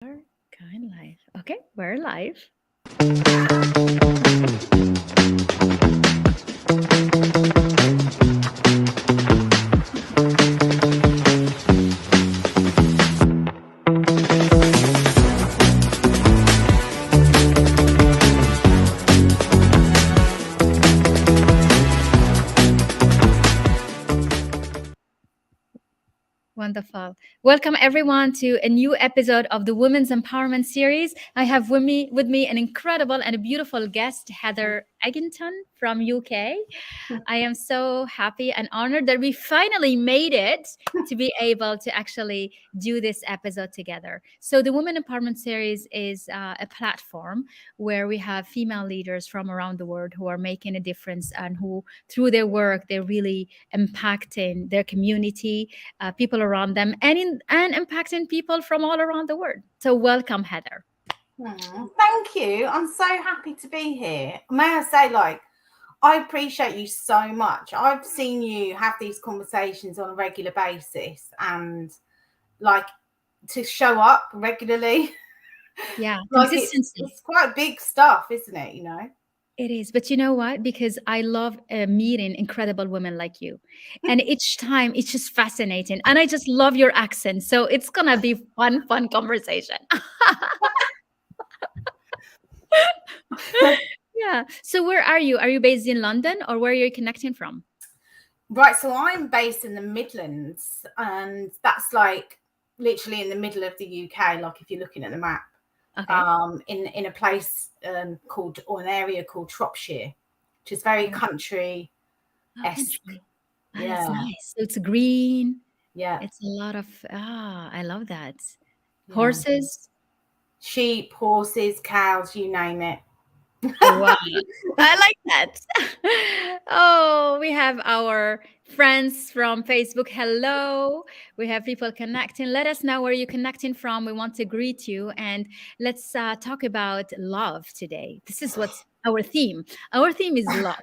Are kind live. Okay, we're live. Wonderful. Welcome everyone to a new episode of the Women's Empowerment Series. I have with me an incredible and a beautiful guest, Heather Egginton from UK. I am so happy and honored that we finally made it to be able to actually do this episode together. So, the Women Empowerment Series is a platform where we have female leaders from around the world who are making a difference and who, through their work, they're really impacting their community, people around them, and impacting people from all around the world. So, welcome, Heather. Thank you. I'm so happy to be here. May I say, I appreciate you so much. I've seen you have these conversations on a regular basis and like to show up regularly. Yeah, like consistency. it's quite big stuff, isn't it? It is. But you know what? Because I love meeting incredible women like you. And each time it's just fascinating. And I just love your accent. So it's going to be fun conversation. Yeah. So where are you? Are you based in London or where are you connecting from? Right. So I'm based in the Midlands, and that's like literally in the middle of the UK. Like if you're looking at the map, Okay. in a place called, or an area called Shropshire, which is very Oh, country esque. country. Ah, that's Yeah, nice. So it's green. yeah, It's a lot of, I love that. yeah. Horses. Sheep, horses, cows, you name it. Wow. I like that. Oh, we have our friends from Facebook. Hello. We have people connecting. Let us know where you're connecting from. We want to greet you and let's talk about love today. This is what's our theme. Our theme is love.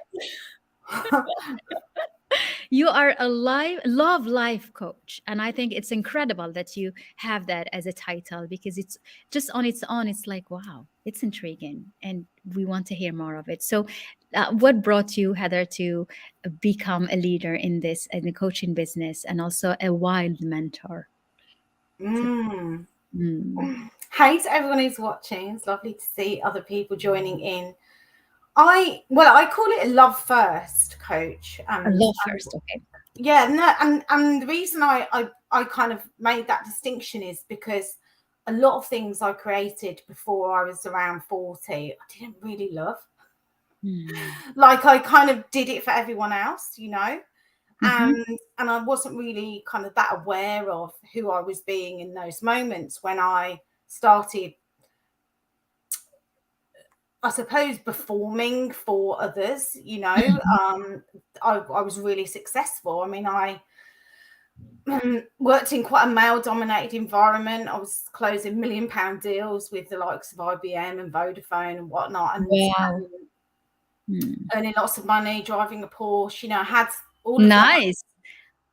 You are a love life coach. And I think it's incredible that you have that as a title because it's just on its own. It's like, wow, it's intriguing. And we want to hear more of it. So, what brought you, Heather, to become a leader in this, in the coaching business and also a wild mentor? So, mm. mm, Hey to everyone who's watching. It's lovely to see other people joining in. I call it a love first coach, a and love first. Okay. yeah, no, and the reason I kind of made that distinction is because a lot of things I created before I was around 40, I didn't really love. Mm. Like I kind of did it for everyone else, Mm-hmm. and I wasn't really kind of that aware of who I was being in those moments when I started, I suppose, performing for others. Mm-hmm. I was really successful. I mean, I worked in quite a male dominated environment. I was closing £1 million deals with the likes of IBM and Vodafone and whatnot, and Wow. Mm. earning lots of money, driving a Porsche. I had all of that. Nice.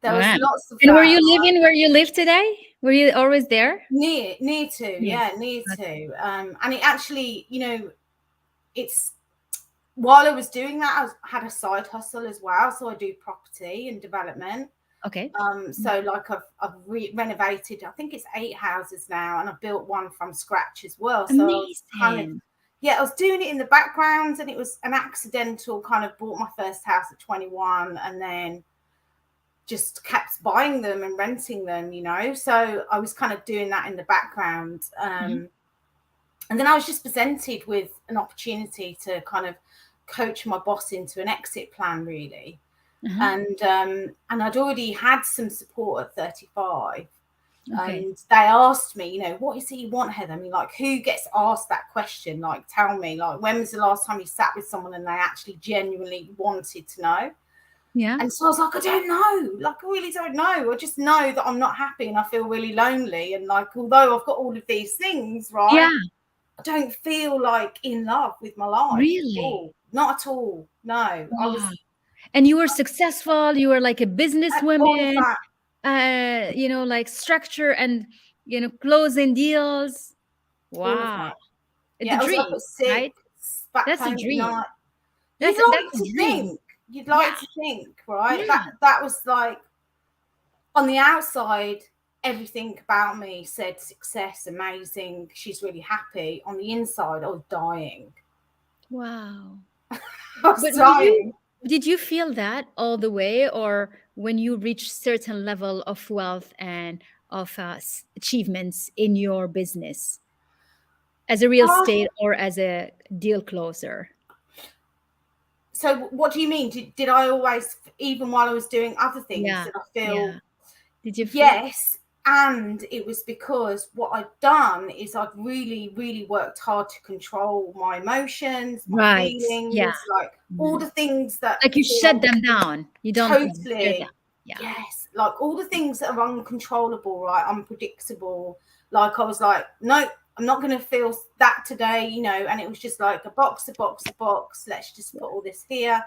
There was Wow. lots of And were that. you living where you live today? Were you always there? Near to, Yeah. yeah, near Okay. to. And it actually, it's while I was doing that, I had a side hustle as well. So I do property and development. Okay. So like I've renovated, I think it's 8 houses now, and I built one from scratch as well. So I was kind of, Amazing. yeah, I was doing it in the background, and it was an accidental kind of bought my first house at 21, and then just kept buying them and renting them. So I was kind of doing that in the background. Mhm. And then I was just presented with an opportunity to kind of coach my boss into an exit plan, really. Uh-huh. And I'd already had some support at 35. Okay. And they asked me, what is it you want, Heather? I mean, like, who gets asked that question? Like, tell me, like, when was the last time you sat with someone and they actually genuinely wanted to know? Yeah. And so I was like, I don't know. Like, I really don't know. I just know that I'm not happy and I feel really lonely. And like, although I've got all of these things, Yeah. right, I don't feel like in love with my life at Really? all. Not at all. No, I Wow. was And you were successful. You were like a all of businesswoman, that. like structure and, closing deals. all of Wow. it. It's a Yeah, I was up dream, at 6, right? back That's a home at dream. night. You'd That's like a to dream. think, you'd Yeah. like to think, right? Yeah. That was like, on the outside, everything about me said success, amazing, she's really happy. On the inside, I was dying. Wow. I was But dying. did you feel that all the way, or when you reach certain level of wealth and of achievements in your business as a real Oh, estate or as a deal closer? so what do you mean? Did I always, even while I was doing other things, Yeah. did I Yeah. feel? Did you feel? Yes, and it was because what I'd done is I'd really, really worked hard to control my emotions, my Right. Yeah. feelings, like all Mhm. the things that Like you shut feel them down. You don't hear them. totally, Yeah. yes, like all the things that are uncontrollable, right, unpredictable. Like I was like, no, I'm not going to feel that today, and it was just like a box, a box, a box. Let's just put all this here.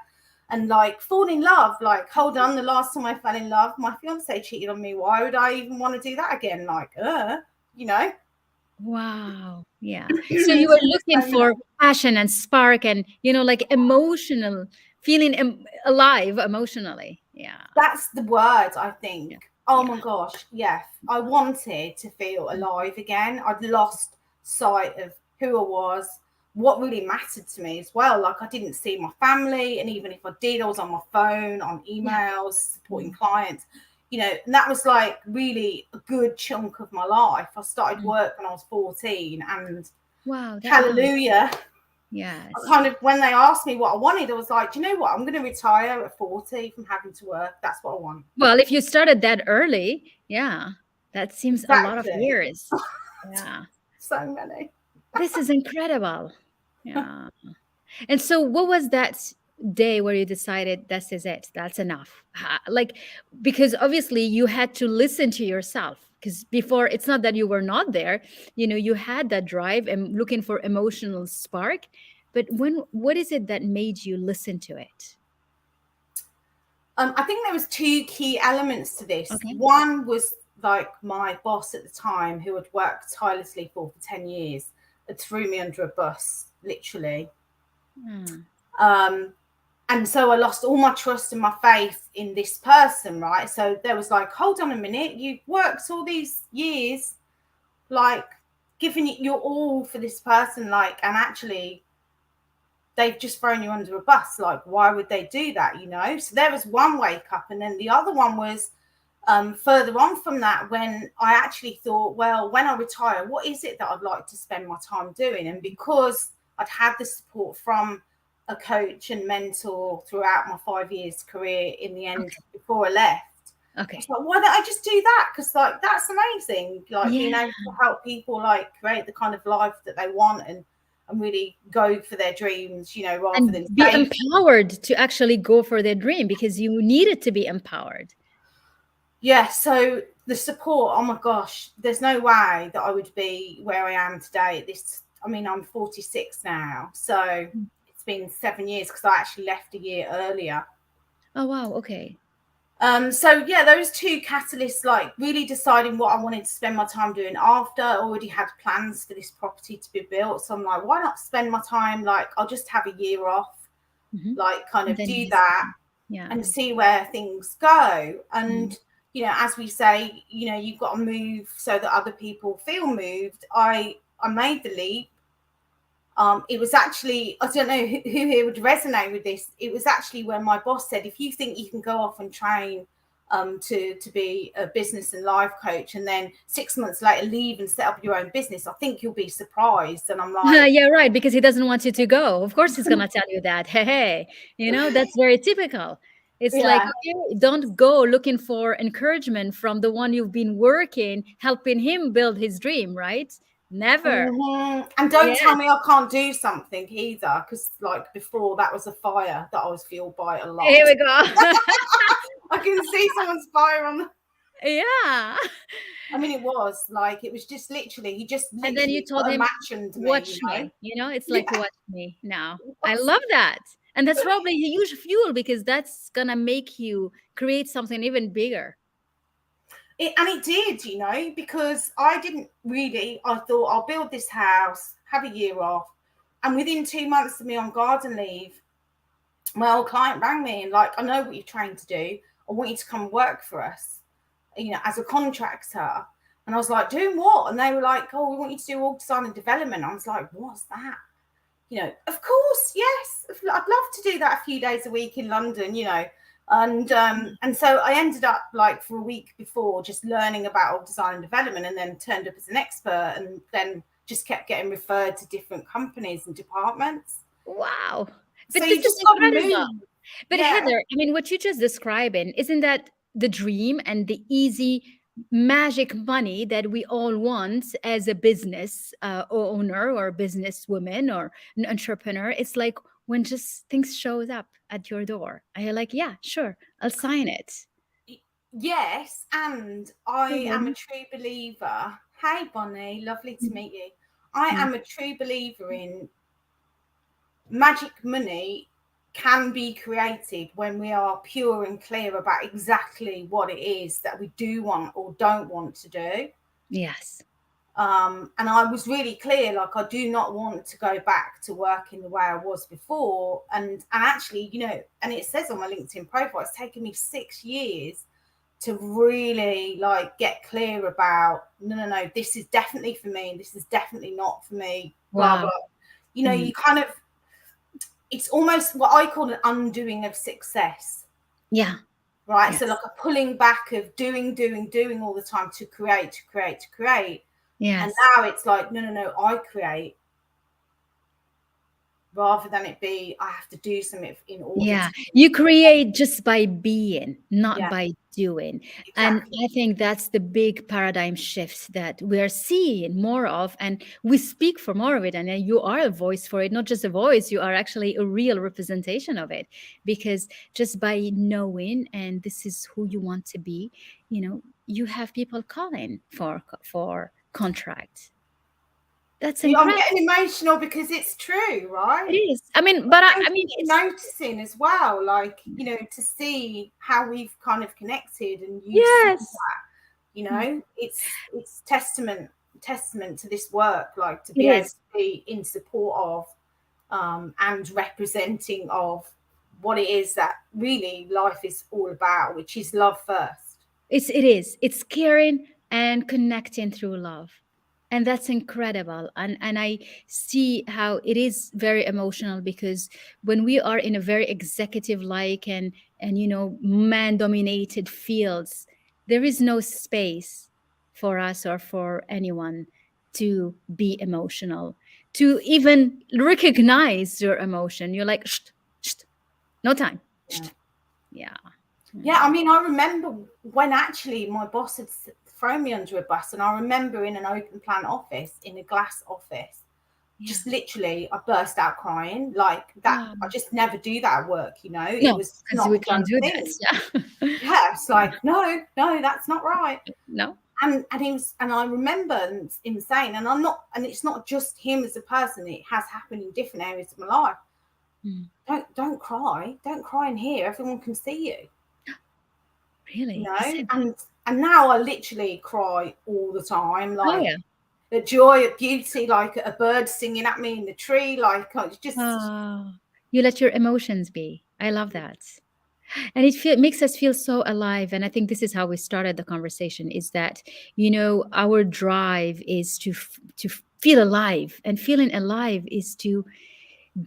And like fall in love, like hold on, the last time I fell in love, my fiance cheated on me. Why would I even want to do that again? Like, you know. Wow. Yeah. So you So were just looking so you for know, passion and spark and, like emotional, feeling alive emotionally. Yeah. that's the word, I Yeah. think. Oh Yeah. my gosh, yeah. I wanted to feel alive again. I'd lost sight of who I was, what really mattered to me as well. Like I didn't see my family, and even if I did, I was on my phone, on Yeah. emails, supporting Mm, clients. And that was like really a good chunk of my life. I started mm. work when I was 14, and Wow, that young. hallelujah, I Yes. kind of, when they asked me what I wanted, I was like, do you know what? I'm going to retire at 40 from having to work. That's what I want. Well, if you started that early, yeah, that seems a lot of Exactly. years. Yeah. So many. This is incredible. Yeah. And so, what was that day where you decided this is it? That's enough. Like, because obviously you had to listen to yourself. Because before, it's not that you were not there. You had that drive and looking for emotional spark. But what is it that made you listen to it? I think there was two key elements to this. Okay. One was like my boss at the time, who had worked tirelessly for 10 years, had threw me under a bus, literally. Hmm. Um, and so I lost all my trust and my faith in this person, right? So there was like, hold on a minute, you've worked all these years, like giving it your all for this person, like, and actually they've just thrown you under a bus. Like, why would they do that? So there was one wake up, and then the other one was further on from that, when I actually thought, well, when I retire, what is it that I'd like to spend my time doing? And because I'd had the support from a coach and mentor throughout my 5 years career, in the end, Okay. before I left, I was Okay. like, why don't I just do that? Because like that's amazing. Like being Yeah. able to help people like create the kind of life that they want, and really go for their dreams, rather And than be save. empowered to actually go for their dream because you needed to be empowered. Yeah, so the support, oh my gosh, there's no way that I would be where I am today. I'm 46 now, so it's been 7 years, because I actually left a year earlier. Oh, wow. Okay. So yeah, those two catalysts, like really deciding what I wanted to spend my time doing after. I already had plans for this property to be built, so I'm like, why not spend my time, like I'll just have a year off, Hmm. like kind And of then do you, that yeah. and see where things go. Mm. And as we say, you've got to move so that other people feel moved. I made the leap. It was actually, I don't know who here would resonate with this. It was actually when my boss said, if you think you can go off and train to be a business and life coach, and then 6 months later leave and set up your own business, I think you'll be surprised. And I'm like, Yeah, right. Because he doesn't want you to go. Of course, he's gonna tell you that. Hey, hey, that's very typical. It's like, yeah. okay, don't go looking for encouragement from the one you've been working, helping him build his dream, right? Never. And don't Yes. tell me I can't do something either, because like before, that was a fire that I was fueled by a lot. Here we go. I can see someone's fire on the, Yeah. it was like, it was just literally, he just And then you literally told put a him, match under me. watch me. It's Yeah, like, watch me now. it I was. love that. And that's probably a huge fuel because that's gonna make you create something even bigger. it did, you know, because I didn't really, I thought I'll build this house, have a year off. And within 2 months of me on garden leave, my old client rang me and like, I know what you're trying to do. I want you to come and work for us, you know, as a contractor. And I was like, doing what? And they were like, oh, we want you to do all design and development. I was like, what's that? You know, of course, yes, I'd love to do that a few days a week in London, you know. And so I ended up like for a week before just learning about all design and development, and then turned up as an expert, and then just kept getting referred to different companies and departments. Wow. So But you this is just got to incredible. move. But Yeah. Heather, I mean, what you just describing, isn't that the dream and the easy magic money that we all want as a business owner or businesswoman or an entrepreneur? It's like when just things shows up at your door, and you're like, yeah, sure, I'll sign it. Yes, and Hey, I am a baby. true believer. Hey, Bonnie, lovely to Mm, meet you. I mm. am a true believer in magic money can be created when we are pure and clear about exactly what it is that we do want or don't want to do. Yes. And I was really clear, like I do not want to go back to working the way I was before. And actually, you know, and it says on my LinkedIn profile, it's taken me 6 years to really like get clear about no, this is definitely for me, and this is definitely not for me, blah Wow. blah. You know, Mm. you kind of, it's almost what I call an undoing of success, Yeah. right? So like Yes. a pulling back of doing all the time to create. And Yes. now it's like, no, I create, rather than it be I have to do something in order Yeah, to. you create just by being, not Yeah, by doing. And exactly. I think that's the big paradigm shift that we're seeing more of. And we speak for more of it. And you are a voice for it, not just a voice, you are actually a real representation of it. Because just by knowing, and this is who you want to be, you have people calling for contract. That's I'm incredible. getting emotional because it's true, It right? is. I mean, but Thank I mean, you for it's noticing as well, like, you know, to see how we've kind of connected and you see yes, that, you mm, know, it's testament to this work, like to it be able to is. be in support of and representing of what it is that really life is all about, which is love first. It is. It's caring and connecting through love. And that's incredible. And I see how it is very emotional because when we are in a very executive like and man dominated fields, there is no space for us or for anyone to be emotional, to even recognize your emotion. You're like, shh, shh, no time. Yeah. Shh. Yeah. Yeah, Yeah. I mean, I remember when actually my boss had thrown me under a bus, and I remember in an open plan office, in a glass office, Yeah. just literally, I burst out crying. Like that, Wow. I just never do that at work, you know, it No, was because not we a done can't do thing. that. Yeah. Yeah, it's like, no, that's not right. No. And he was, and I remember him saying, and I'm not, and it's not just him as a person, it has happened in different areas of my life. Mm. Don't cry in here, everyone can see you, you Really? He know. said, And now I literally cry all the time, oh, like yeah. the joy of beauty, like a bird singing at me in the tree, like it's just. Oh, you let your emotions be. I love that. And makes us feel so alive. And I think this is how we started the conversation is that, our drive is to feel alive. And feeling alive is to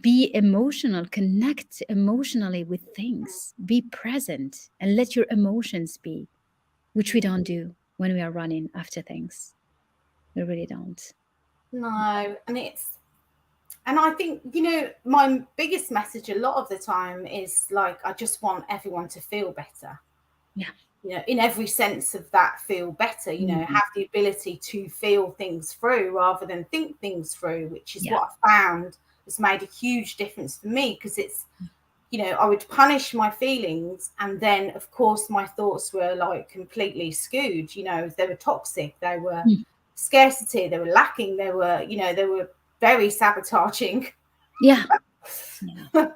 be emotional, connect emotionally with things, be present and let your emotions be, which we don't do when we are running after things. We really don't. No, and I think, you know, my biggest message a lot of the time is like, I just want everyone to feel better, Yeah. you know, in every sense of that, feel better, you know, Mhm. have the ability to feel things through rather than think things through, which is Yeah. what I found has made a huge difference for me, because it's, you know, I would punish my feelings, and then of course my thoughts were like completely skewed, you know, they were toxic, they were Mm. scarcity, they were lacking, they were, you know, they were very sabotaging. Yeah. Yeah.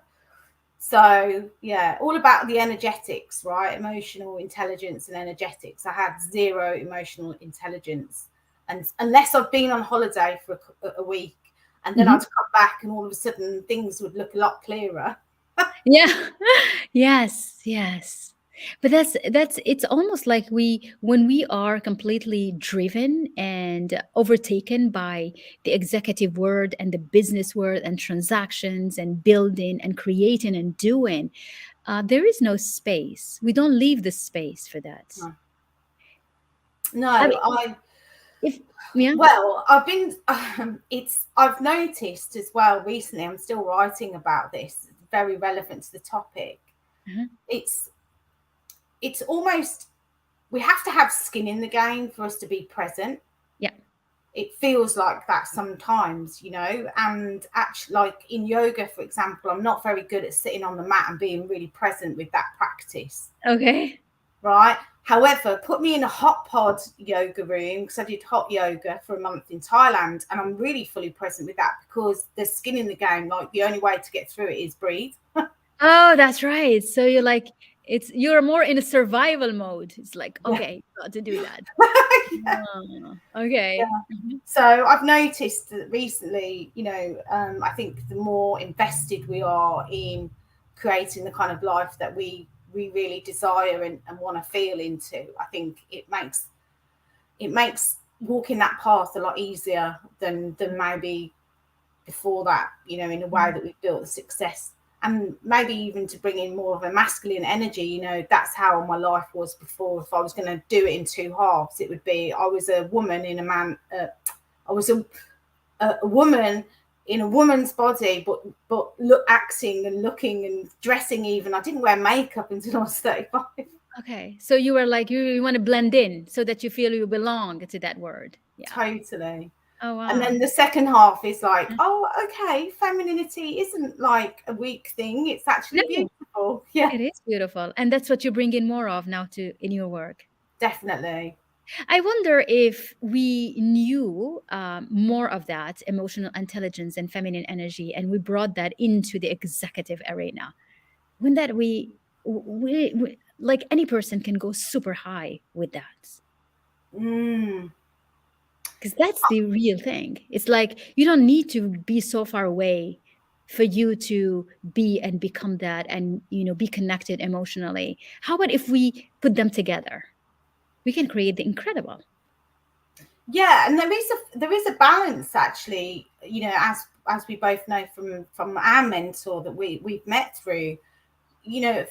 So yeah, all about the energetics, right? Emotional intelligence and energetics. I had zero emotional intelligence, and unless I've been on holiday for a week, and then I'd Mhm. come back, and all of a sudden things would look a lot clearer. Yeah. Yes, yes. But that's it's almost like when we are completely driven and overtaken by the executive world and the business world and transactions and building and creating and doing, there is no space. We don't leave the space for that. No, I mean, I if yeah. well, I've been. I've noticed as well recently. I'm still writing about this. Very relevant to the topic. Uh-huh. It's it's almost we have to have skin in the game for us to be present. Yeah. It feels like that sometimes, and actually, like in yoga, for example, I'm not very good at sitting on the mat and being really present with that practice, Okay. right? However, put me in a hot pod yoga room, because I did hot yoga for a month in Thailand, and I'm really fully present with that because there's skin in the game. Like the only way to get through it is breathe. Oh, that's right. So you're more in a survival mode. It's like, Yeah. okay, got to do that. Yeah. Oh, okay. Mhm. So I've noticed that recently, I think the more invested we are in creating the kind of life that we really desire and want to feel into, I think it makes walking that path a lot easier than maybe before that, in a way Mhm. that we've built the success. And maybe even to bring in more of a masculine energy, that's how my life was before. If I was going to do it in two halves, it would be I was a woman in a man. I was a woman in a woman's body, but acting and looking and dressing. Even I didn't wear makeup until I was 35. Okay. So you were like, you want to blend in so that you feel you belong to that word. Yeah. Totally. Oh, And wow. then the second half is like, oh, okay, femininity isn't like a weak thing. It's actually No, beautiful. Yeah, it is beautiful. And that's what you bring in more of now to in your work. definitely. I wonder if we knew more of that emotional intelligence and feminine energy, and we brought that into the executive arena. When that we like any person can go super high with that, Mm. because that's the real thing. It's like you don't need to be so far away for you to be and become that, and be connected emotionally. How about if we put them together? We can create the incredible. Yeah, and there is a balance actually. As we both know from our mentor that we've met through.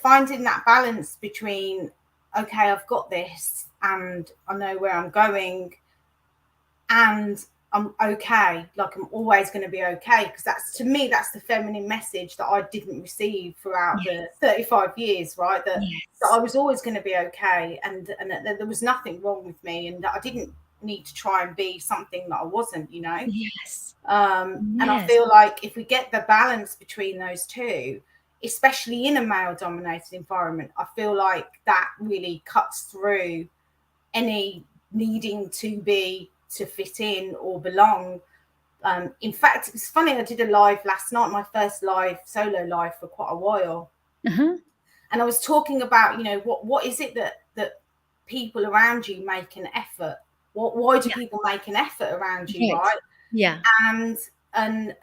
Finding that balance between, okay, I've got this and I know where I'm going, and I'm okay. Like I'm always going to be okay, because that's, to me, that's the feminine message that I didn't receive throughout Yeah. the 35 years, right? That I Yes. was always going to be okay, and that there was nothing wrong with me, and that I didn't need to try and be something that I wasn't. Yes. And I Yes. feel like if we get the balance between those two, especially in a male dominated environment, I feel like that really cuts through any needing to fit in or belong. In fact, it's funny, I did a live last night, my first live solo live for quite a while, Uh-huh. and I was talking about, what is it that people around you make an effort. Why do Yeah. people make an effort around you, Right. right? Yeah. and and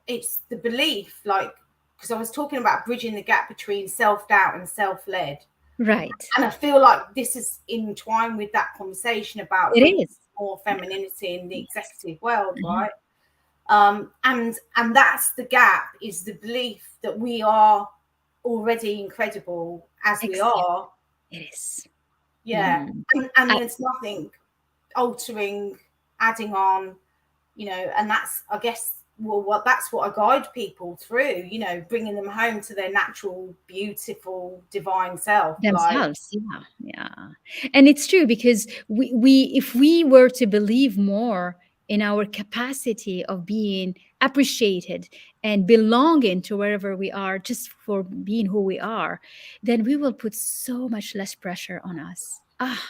it's the belief, like, because I was talking about bridging the gap between self-doubt and self-led, Right. and I feel like this is entwined with that conversation about It bringing is. more femininity in the Yes. executive world, Mhm. right? And that's the gap, is the belief that we are already incredible as we Exactly. are. It is. Yeah. Mm. And I, there's nothing altering, adding on, and that's, I guess, well, that's what I guide people through, bringing them home to their natural, beautiful, divine self. Like, themselves. Yeah. Yeah. And it's true because we if we were to believe more in our capacity of being appreciated and belonging to wherever we are just for being who we are, then we will put so much less pressure on us. Ah,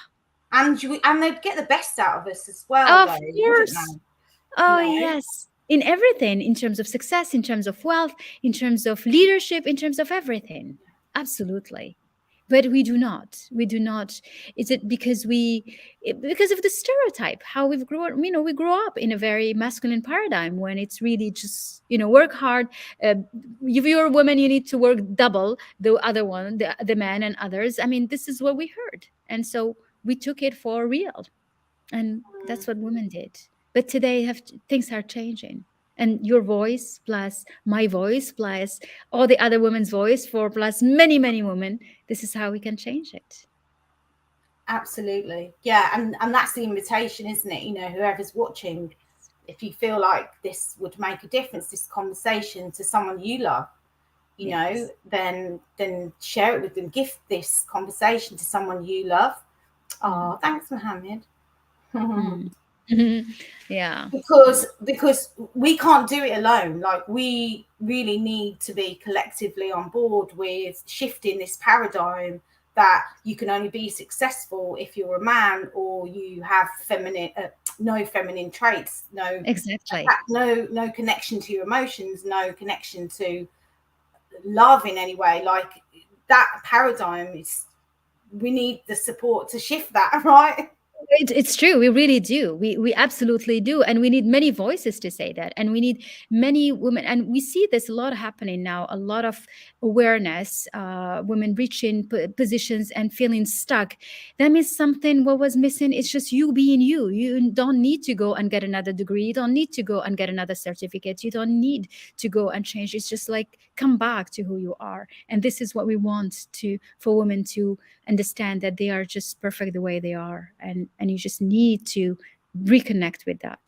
and they'd get the best out of us as well, of though, wouldn't course. they? Oh, You know, yes. in everything, in terms of success, in terms of wealth, in terms of leadership, in terms of everything. Absolutely. But we do not. We do not. Is it because because of the stereotype, how we've grown? We grow up in a very masculine paradigm when it's really just work hard. If you're a woman, you need to work double the other one, the man and others. I mean, this is what we heard, and so we took it for real, and that's what women did. But today things are changing, and your voice plus my voice plus all the other women's voice for plus many many women, this is how we can change it. Absolutely. Yeah, and that's the invitation, isn't it? Whoever's watching, if you feel like this would make a difference, this conversation to someone you love, Yes. then share it with them. Gift this conversation to someone you love. Mm. Oh, thanks, Mohammed. Mm. Yeah. Because we can't do it alone. Like, we really need to be collectively on board with shifting this paradigm that you can only be successful if you're a man, or you have feminine no feminine traits, Exactly. no connection to your emotions, no connection to love in any way. Like, that paradigm is, we need the support to shift that. Right. It's true. We really do. We absolutely do, and we need many voices to say that, and we need many women. And we see this a lot happening now. A lot of awareness, women reaching positions and feeling stuck. That means something. What was missing is just you being you. You don't need to go and get another degree. You don't need to go and get another certificate. You don't need to go and change. It's just like come back to who you are. And this is what we want to for women to understand, that they are just perfect the way they are, and you just need to reconnect with that.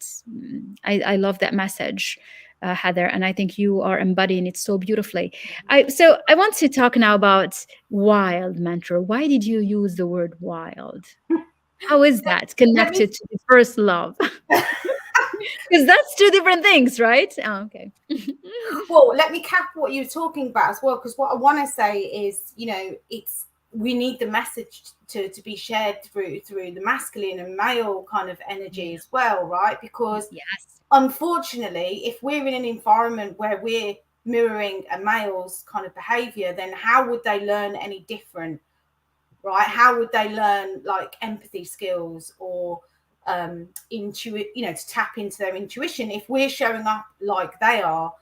I love that message, Heather, and I think you are embodying it so beautifully. I want to talk now about wild mentor. Why did you use the word wild? How is that Let me connected to the first love? Because that's two different things, right? Oh, okay. Well, let me cap what you're talking about as well, because what I want to say is, it's, we need the message to be shared through the masculine and male kind of energy Yeah. as well, right? Because Yes. unfortunately, if we're in an environment where we're mirroring a male's kind of behavior, then how would they learn any different? Right? How would they learn, like, empathy skills, or to tap into their intuition, if we're showing up like they are?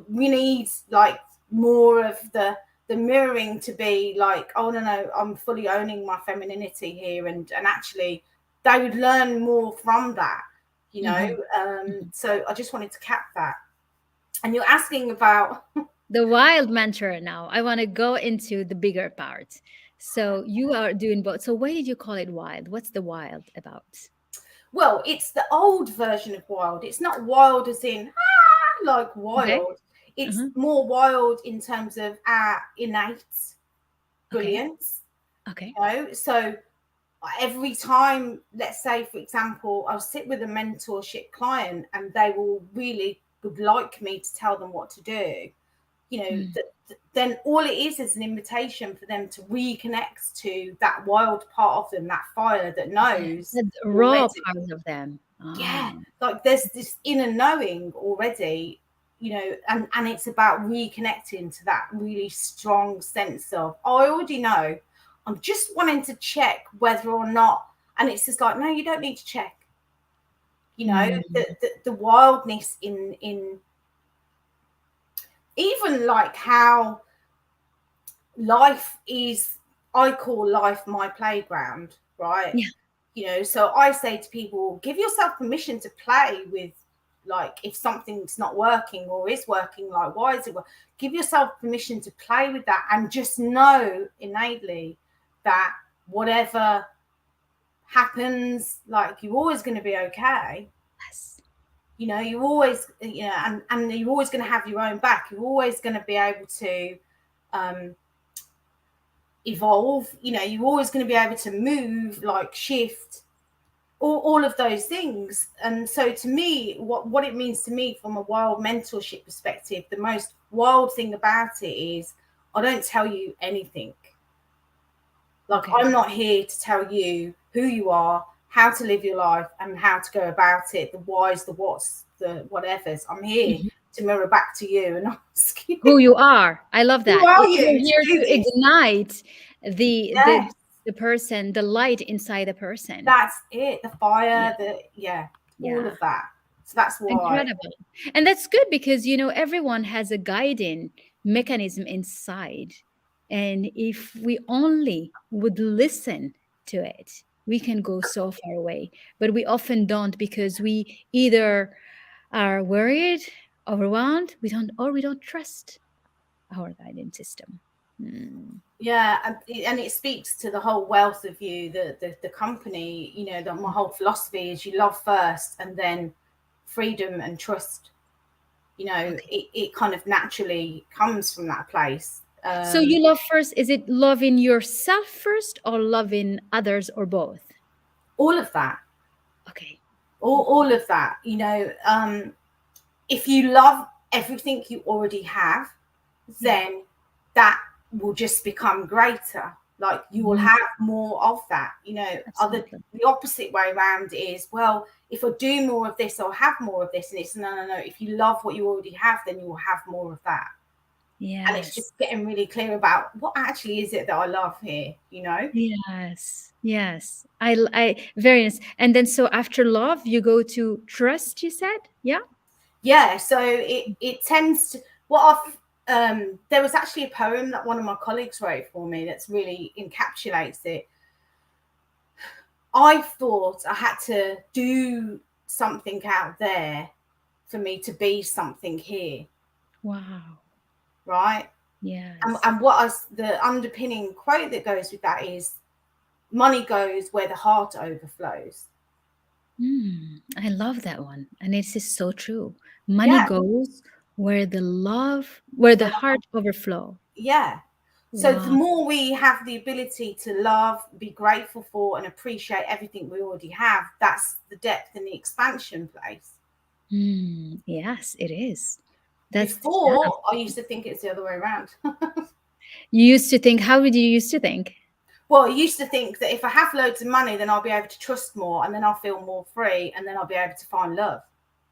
We need, like, more of the mirroring to be like, oh, no, I'm fully owning my femininity here, and actually they would learn more from that, you know. Mhm. So I just wanted to cap that. And you're asking about, The wild mentor now. I want to go into the bigger part. So you are doing both. So why did you call it wild? What's the wild about? well, it's the old version of wild. It's not wild as in like Okay. wild. It's Uh-huh. more wild in terms of our innate Okay. brilliance, Okay. so every time, let's say, for example, I'll sit with a mentorship client and they will really would like me to tell them what to do, Mm. then all it is an invitation for them to reconnect to that wild part of them, that fire that Yeah. knows The raw already. part of them. Yeah, Ah. like there's this inner knowing already, and it's about reconnecting to that really strong sense of, oh, I already know, I'm just wanting to check whether or not. And it's just like, no, you don't need to check. Mm. The wildness in even like how life is, I call life my playground, right? Yeah. So I say to people, give yourself permission to play with, like, if something's not working or is working, like, why is it work? Give yourself permission to play with that, and just know innately that whatever happens, like, you're always going to be okay. Yes. You always, and you're always going to have your own back. You're always going to be able to um evolve. You're always going to be able to move, like, shift, all of those things. And so, to me, what it means to me from a wild mentorship perspective, the most wild thing about it is, I don't tell you anything. Like, Okay. I'm not here to tell you who you are, how to live your life, and how to go about it, the whys, the whats, the whatevers. I'm here Mhm. to mirror back to you and ask you, Who you are. I love who that. are You're you to here do to this? ignite the the Yes, the person, the light inside the person. that's it. The Yeah. fire, the yeah, all Yeah. of that. So that's why. Incredible. And that's good because, everyone has a guiding mechanism inside. And if we only would listen to it, we can go so far away. But we often don't because we either are worried, overwhelmed, we don't trust our guiding system. Mm. Yeah, and it speaks to the whole wealth of you, the company. My whole philosophy is you love first, and then freedom and trust. Okay. It kind of naturally comes from that place. So you love first, is it loving yourself first or loving others or both? All of that, Okay. all of that. If you love everything you already have, Yeah. then that will just become greater. Like you will Mm, have more of that. Other absolutely. the opposite way around is, well, if I do more of this, I'll have more of this. And it's no, no, no. If you love what you already have, then you will have more of that. And it's Yes. just getting really clear about what actually is it that I love here. Yes. Yes. I very nice. And then so after love, you go to trust, you said? Yeah. Yeah, so it tends to what I've there was actually a poem that one of my colleagues wrote for me that's really encapsulates it. I thought I had to do something out there for me to be something here, Wow. right? And, Yes. and the underpinning quote that goes with that is money goes where the heart overflows. I love that one. And it is so true. Money Yeah, goes where the where heart overflow. yeah. So the Wow. more we have the ability to love, be grateful for, and appreciate everything we already have, that's the depth and the expansion place. Yes, it is. That's yeah. Before, I used to think it's the other way around. You used to think, how did you used to think? Well, I used to think that if I have loads of money, then I'll be able to trust more, and then I'll feel more free, and then I'll be able to find love.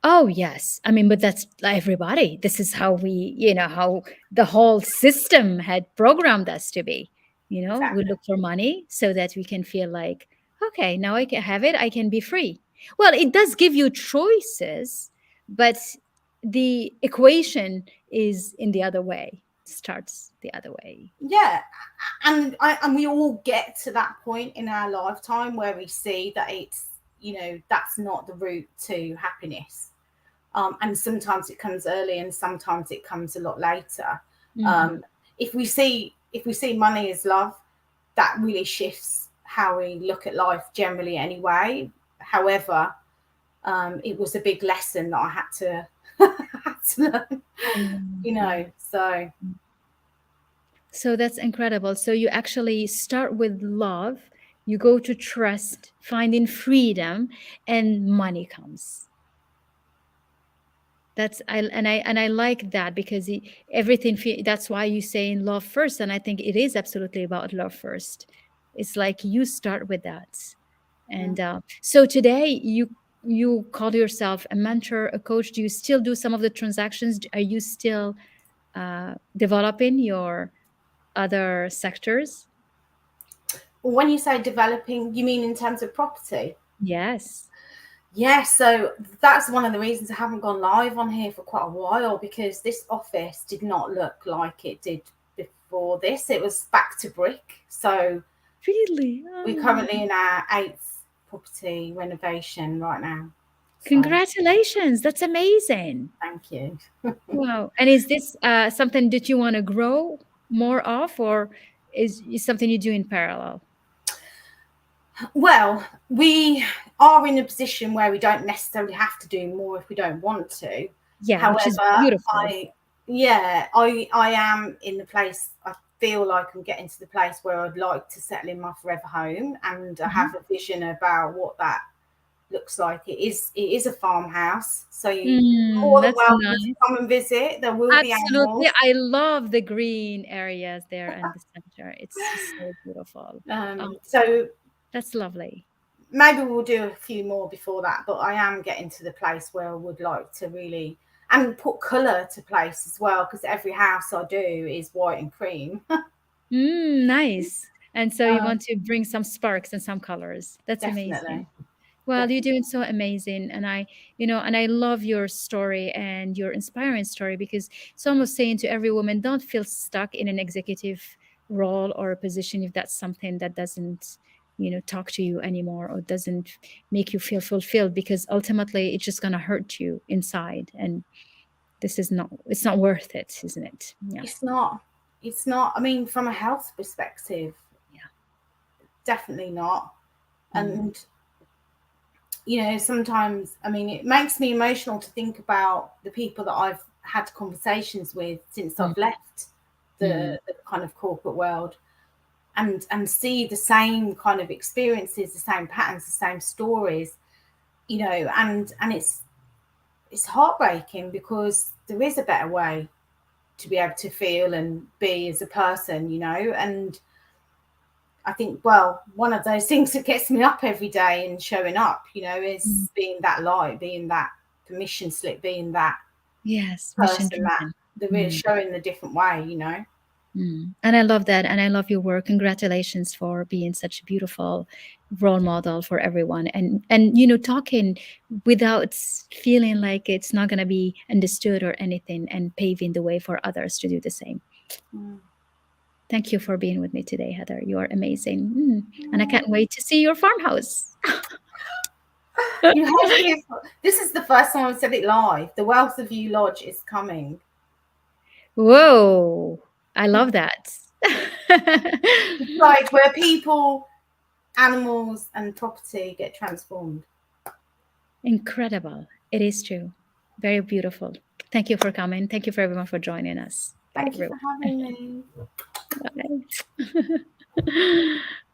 Oh, yes. I mean, but that's everybody. This is how how the whole system had programmed us to be. We Exactly. look for money so that we can feel like, okay, now I can have it, I can be free. Well, it does give you choices, but the equation is in the other way, starts the other way. Yeah, and we all get to that point in our lifetime where we see that that's not the route to happiness. And sometimes it comes early, and sometimes it comes a lot later. Hmm. Um, if we see money as love, that really shifts how we look at life generally. Anyway, however, it was a big lesson that I had to had to learn. Yeah. So So that's incredible. So you actually start with love, you go to trust, finding freedom, and money comes. And I like that because everything that's why you say in love first, and I think it is absolutely about love first. It's like you start with that, mm. and so today you call yourself a mentor, a coach. Do you still do some of the transactions? Are you still developing your other sectors? When you say developing, you mean in terms of property? Yes. Yeah, so that's one of the reasons I haven't gone live on here for quite a while, because this office did not look like it did before this. It was back to brick. So Really? we're Oh, currently in our eighth property renovation right now. So congratulations. That's amazing. thank you. Wow. And is this something that you want to grow more of, or is something you do in parallel? Well, we are in a position where we don't necessarily have to do more if we don't want to. Yeah, which is However, beautiful. I am in the place. I feel like I'm getting to the place where I'd like to settle in my forever home, and I Mhm. have a vision about what that looks like. It is a farmhouse, so you more than That's welcome to nice. come and visit. There will be Absolutely. animals. I love the green areas there and the center. It's just so beautiful. Oh, So that's lovely. maybe we'll do a few more before that, but I am getting to the place where I would like to really and put colour to place as well, because every house I do is white and cream. Nice. And so you um, want to bring some sparks and some colors. That's amazing. definitely, Well, you're definitely. doing so amazing, and I love your story and your inspiring story, because it's almost saying to every woman, don't feel stuck in an executive role or a position if that's something that doesn't, talk to you anymore or doesn't make you feel fulfilled, because ultimately it's just gonna hurt you inside, and it's not worth it, isn't it? Yeah. It's not. It's not. I mean, from a health perspective, Yeah. definitely not. Mm. And sometimes, I mean, it makes me emotional to think about the people that I've had conversations with since Mm. I've left Mm. the kind of corporate world, and see the same kind of experiences, the same patterns, the same stories, and it's heartbreaking, because there is a better way to be able to feel and be as a person, and I think, well, one of those things that gets me up every day and showing up, Mm. is being that light, being that permission slip, being that Yes, mission person that driven. there is Mm. showing the different way. And I love that. And I love your work. Congratulations for being such a beautiful role model for everyone. And talking without feeling like it's not gonna be understood or anything, and paving the way for others to do the same. Mm. Thank you for being with me today, Heather. You are amazing. And I can't Oh, wait to see your farmhouse. you have to. This is the first time I've said it live. The Wealth of You Lodge is coming. Whoa. I love that. It's like where people, animals, and property get transformed. Incredible. It is true. Very beautiful. Thank you for coming. Thank you for everyone for joining us. Bye, Thank you everyone. for having me. Bye.